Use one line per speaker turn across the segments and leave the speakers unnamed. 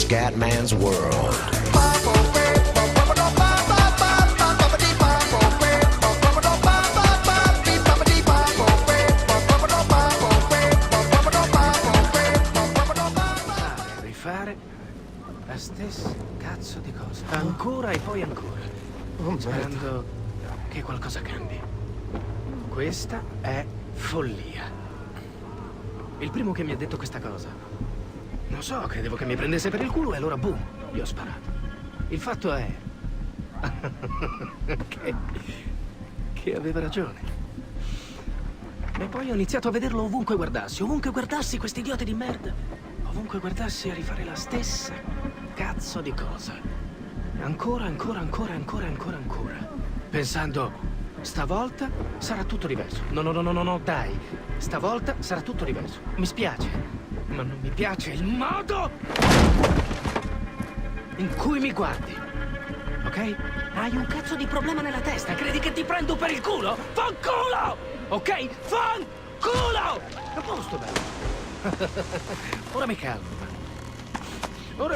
Scatman's world.
Rifare la stessa cazzo di cosa. Ancora e poi ancora. Sperando che qualcosa cambi. Questa è follia. Il primo che mi ha detto questa cosa, non so, credevo che mi prendesse per il culo e allora boom, gli ho sparato. Il fatto è che aveva ragione. E poi ho iniziato a vederlo ovunque guardassi questi idioti di merda. Ovunque guardassi a rifare la stessa cazzo di cosa. Ancora. Pensando, stavolta sarà tutto diverso. No, dai. Stavolta sarà tutto diverso. Mi spiace, ma non mi piace il modo in cui mi guardi. Ok? Hai un cazzo di problema nella testa. Credi che ti prendo per il culo? Fanculo! Ok? Fanculo! A posto, bello. Ora mi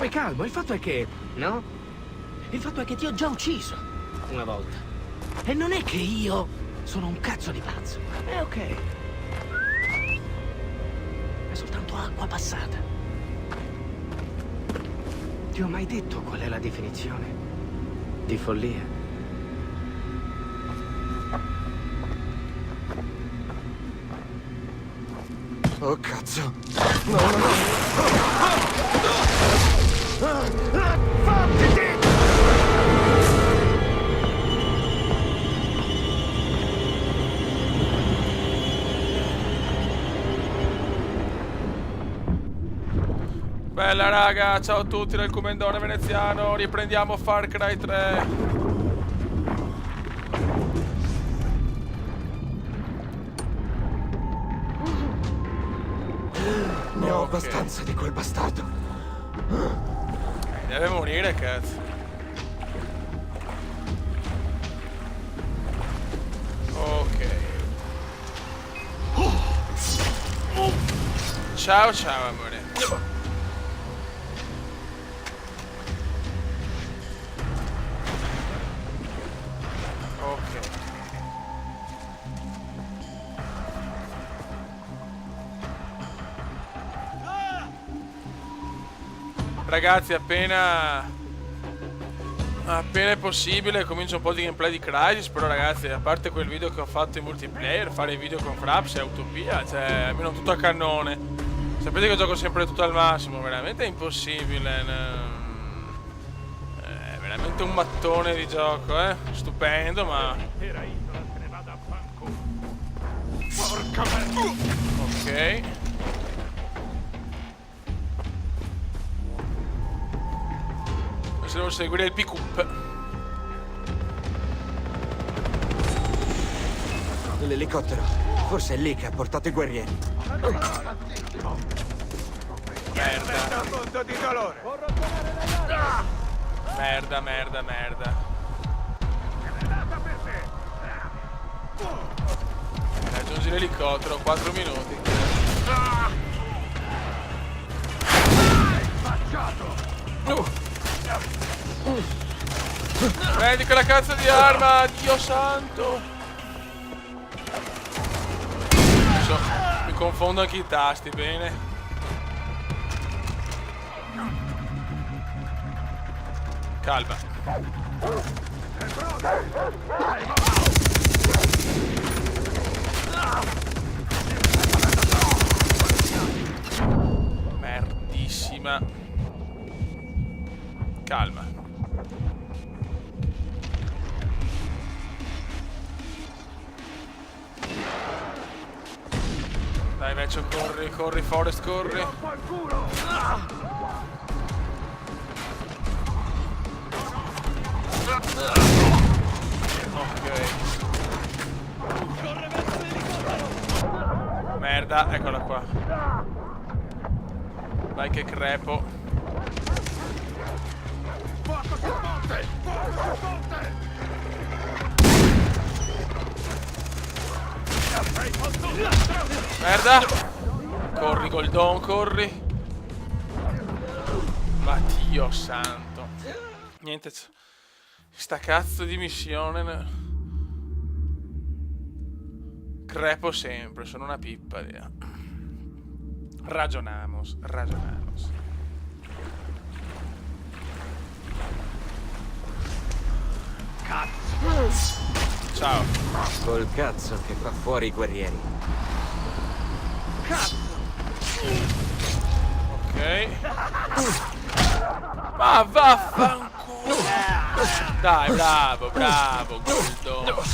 calmo. Il fatto è che, no? Il fatto è che ti ho già ucciso una volta. E non è che io sono un cazzo di pazzo. Ok. È soltanto acqua passata. Ti ho mai detto qual è la definizione di follia?
Oh cazzo! No! Fatti!
Bella raga, ciao a tutti dal Commendone veneziano, riprendiamo Far Cry 3.
Ne ho abbastanza di quel bastardo.
Deve morire, cazzo. Ok. Ciao amore. Ragazzi, appena è possibile comincio un po' di gameplay di Crysis. Però ragazzi, a parte quel video che ho fatto in multiplayer, fare i video con Fraps è utopia. Cioè, almeno tutto a cannone. Sapete che gioco sempre tutto al massimo. Veramente è impossibile. È veramente un mattone di gioco, stupendo, ma... Ok. Se devo seguire il pick-up.
L'elicottero. Forse è lì che ha portato i guerrieri.
Merda. Raggiungi l'elicottero, 4 minuti. Prendi quella cazzo di arma, Dio santo. Mi confondo anche i tasti, bene. Calma. Merdissima. Calma. Dai vecchio, corri Forest, corri. Ok. Merda, eccola qua. Vai che crepo. Merda. Corri Goldon, corri. Ma Dio santo. Niente, sta cazzo di missione. Crepo sempre, sono una pippa. Ragionamos. Ciao.
Col cazzo che fa fuori i guerrieri.
Ok. Ma vaffanculo. Dai, bravo, Goldo.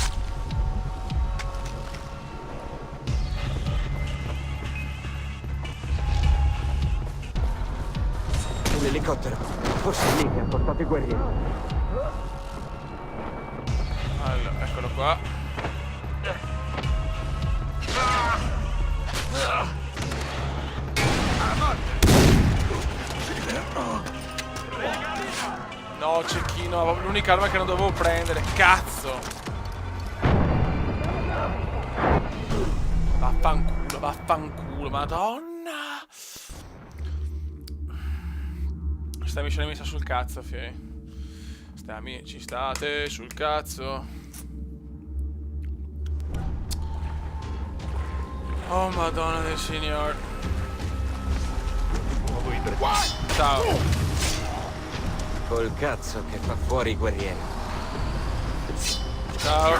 L'elicottero. Forse è lì che ha portato i guerrieri.
Allora, eccolo qua. No, cecchino, avevo l'unica arma che non dovevo prendere. Cazzo! Vaffanculo, madonna! Questa missione mi sta sul cazzo, fie. Ci state sul cazzo. Oh, madonna del signor. Ciao.
Col cazzo che fa fuori i guerrieri.
Ciao.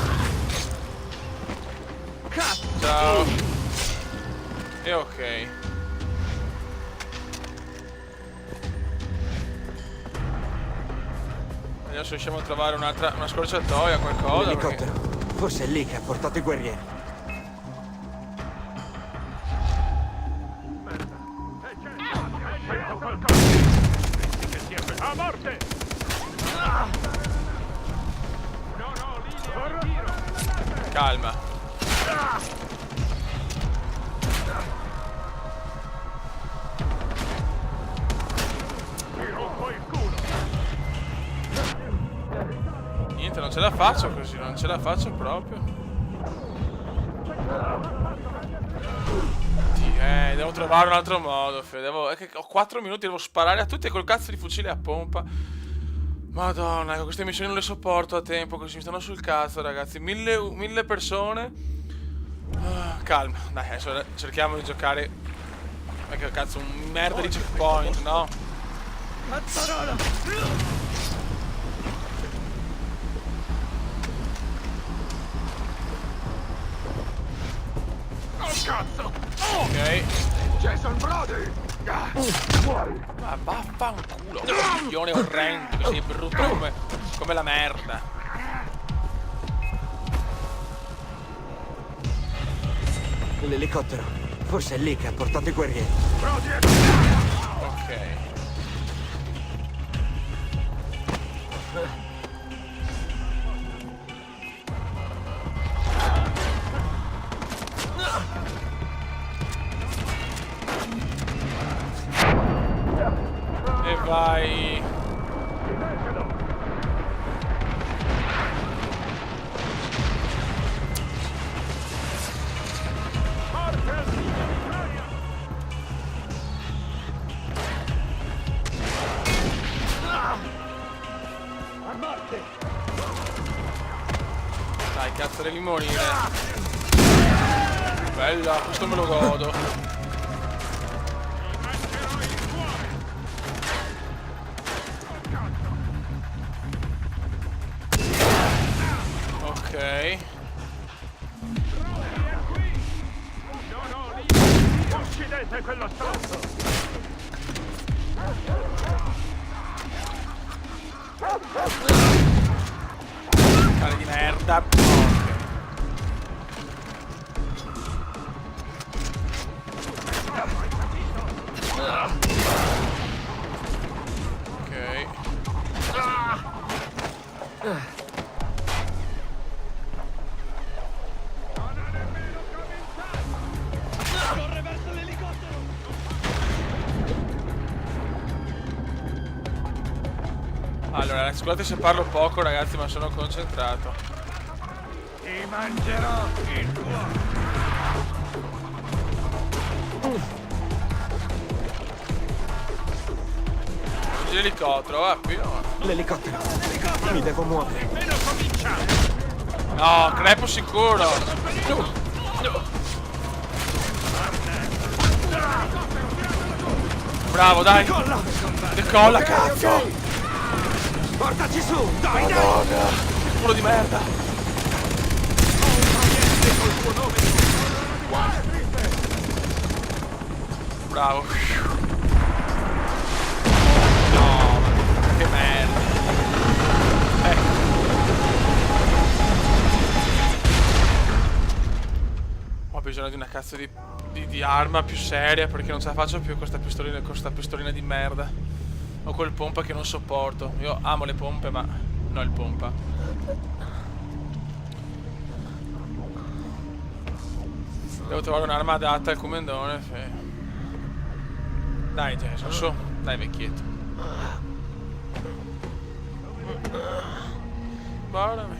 Ciao. E ok. Adesso riusciamo a trovare una scorciatoia, qualcosa.
L'elicottero. Forse è lì che ha portato i guerrieri.
A morte!
Calma. Niente, non ce la faccio così, non ce la faccio proprio. Devo trovare un altro modo, è che ho 4 minuti, devo sparare a tutti col cazzo di fucile a pompa. Madonna, ecco, queste missioni non le sopporto a tempo, così mi stanno sul cazzo, ragazzi. Mille persone. Calma, dai, adesso cerchiamo di giocare. Ma che cazzo, un merda di checkpoint, no?
Mazzarola! Oh cazzo!
Ok.
Jason Brody!
Ma vaffanculo, coglione orrendo, che sei brutto come la merda.
L'elicottero. Forse è lì che ha portato i guerrieri.
Ok. E vai. Dai, cazzo, devi morire. Bella, questo me lo godo. Ok.
Uccidete quello stronzo!
Cane di merda. Ok.
Corre verso l'elicottero!
Allora, scusate se parlo poco, ragazzi, ma sono concentrato.
Ti mangerò il tuo!
l'elicottero, va qui. No,
L'elicottero. Mi devo muovere.
Meno comincia!
no, crepo sicuro. Bravo, dai. Decolla, cazzo.
Portaci su! Dai,
Madonna. Che culo di merda. Bravo. No, ma che merda. Ho bisogno di una cazzo di arma più seria perché non ce la faccio più con questa pistolina di merda. Ho quel pompa che non sopporto. Io amo le pompe, ma no il pompa. Devo trovare un'arma adatta al comandone. Dai Jason, su. Dai vecchietto. Guardami.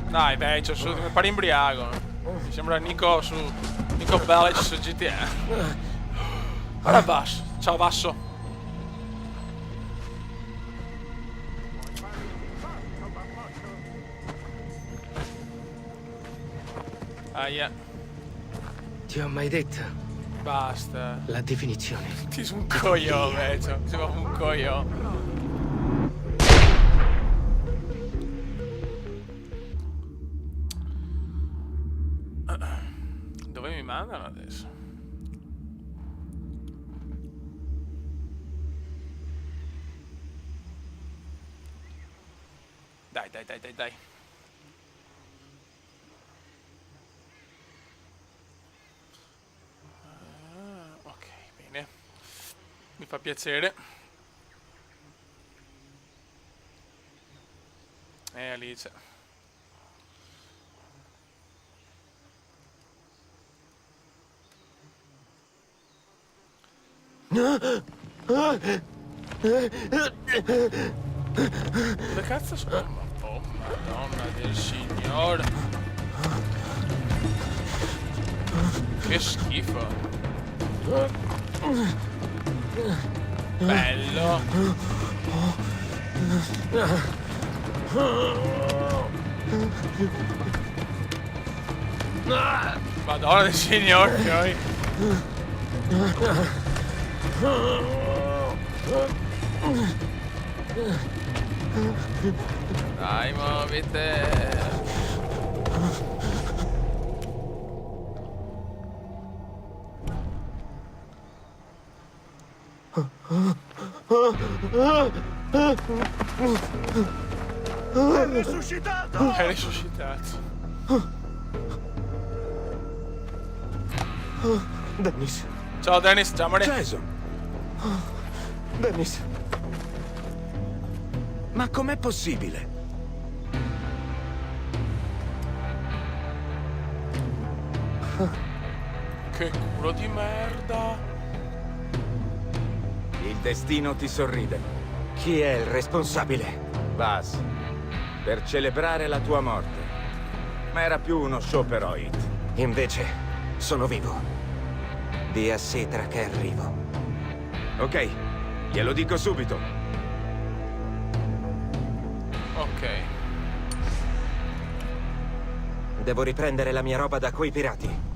Dai vecchio, su, mi pare imbriaco. Mi sembra Nico Bellic su GTA. Ora basso. Ciao basso. Aia.
Ti ho mai detto?
Basta.
La definizione.
Ti sei un coglione, vecchio. Sei proprio un coglione. Dove mi mandano adesso? Dai. Ok, bene. Mi fa piacere. Alice. Dove cazzo sono? Oh, madonna del signore. Che schifo. Bello. Madonna del signore, poi. Dai, muovete.
È risuscitato!
È risuscitato.
Dennis.
Ciao Dennis, ciao amore.
Jason. Dennis. Ma com'è possibile?
Che culo di merda.
Il destino ti sorride. Chi è il responsabile? Buzz. Per celebrare la tua morte. Ma era più uno show per Oit. Invece, sono vivo. Di a Cetra che arrivo. Ok, glielo dico subito.
Ok.
Devo riprendere la mia roba da quei pirati.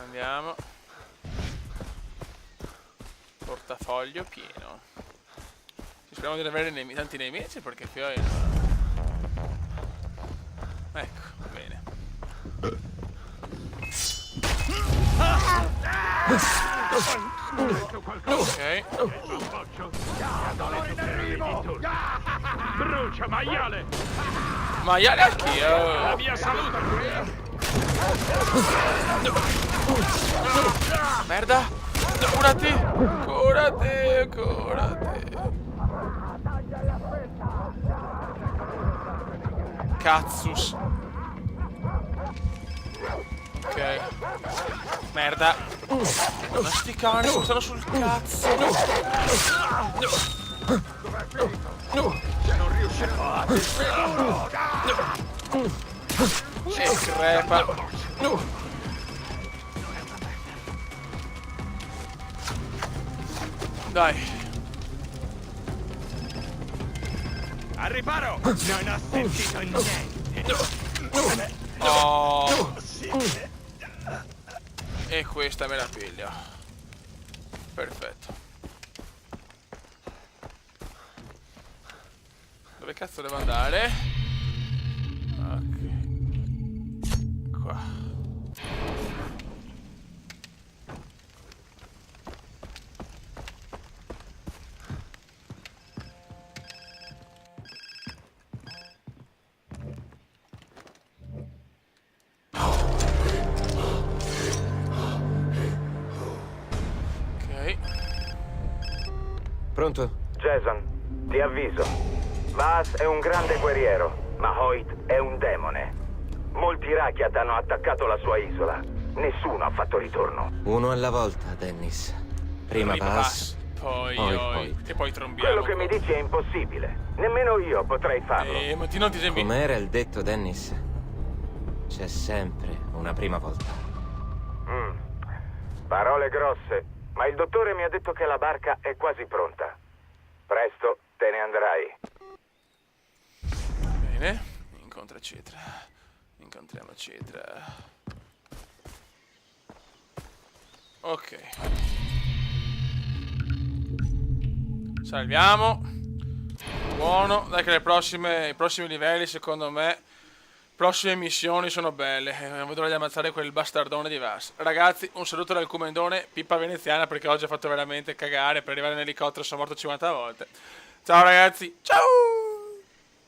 Andiamo. Portafoglio pieno. Speriamo di non avere tanti nemici perché poi... Ecco, bene. Ok.
Brucia, maiale!
Maiale anch'io.
La mia salute!
Merda. Curati. Curati. Cazzus. Ok. Merda. Ma sti cani stanno sul cazzo.
Se non riuscirò a
crepa. Dai.
Al riparo! Non ho sentito niente!
Oh. E questa me la piglio. Perfetto. Dove cazzo devo andare? Ok. Qua. Ok.
Pronto?
Jason, ti avviso. Vaas è un grande guerriero, ma Hoyt è un demone. Molti Rakyat hanno attaccato la sua isola. Nessuno ha fatto ritorno.
Uno alla volta, Dennis. Prima Vaas,
Poi
poi
Hoyt. E poi trombiamo.
Quello che mi dici è impossibile. Nemmeno io potrei farlo.
Ma ti non ti sembri...
com'era il detto, Dennis? C'è sempre una prima volta.
Parole grosse, ma il dottore mi ha detto che la barca è quasi pronta. Presto te ne andrai.
Bene. Incontra Cetra. Incontriamo Cetra. Ok. Salviamo. Buono. Dai che i prossimi livelli, secondo me, prossime missioni sono belle. Non vedo l'ora di ammazzare quel bastardone di Vaas. Ragazzi, un saluto dal Comendone, Pippa Veneziana, perché oggi ho fatto veramente cagare. Per arrivare in elicottero sono morto 50 volte. Ciao ragazzi. Ciao.